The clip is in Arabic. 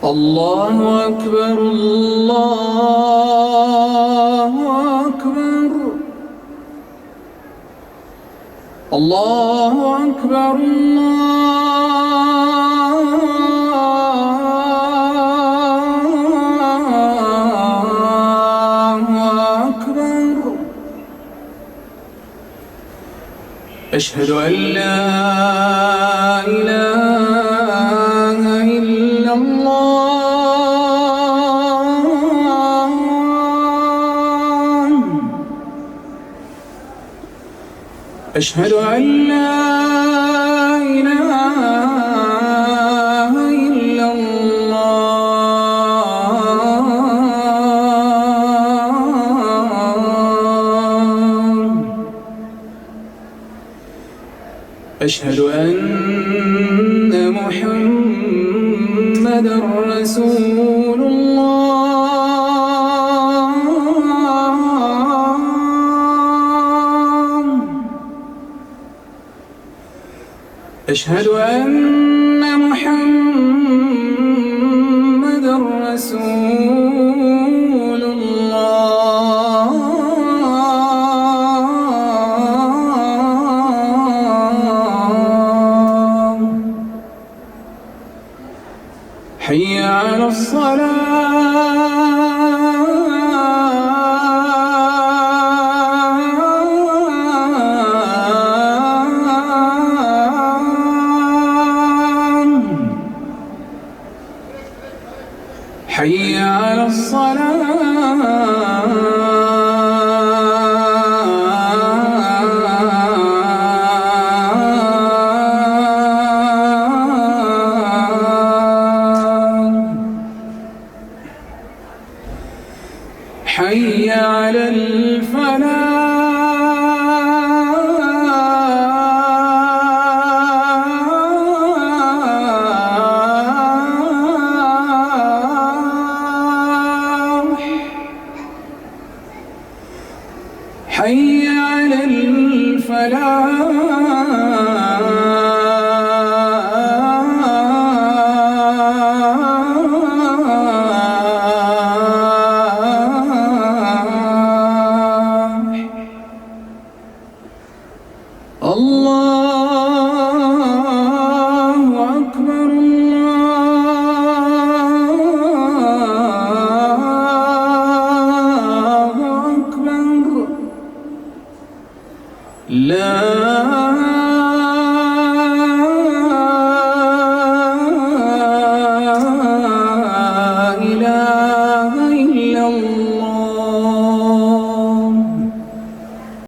الله أكبر الله أكبر الله أكبر الله أكبر. أشهد أن لا إله إلا الله. أشهد أن لا إله إلا الله. أشهد أن محمدًا رسول الله. أشهد أن محمدًا رسول الله. حي على حي على حي على الفلاح. حي على الفلاح. الله أكبر الله أكبر. لا إله إلا الله.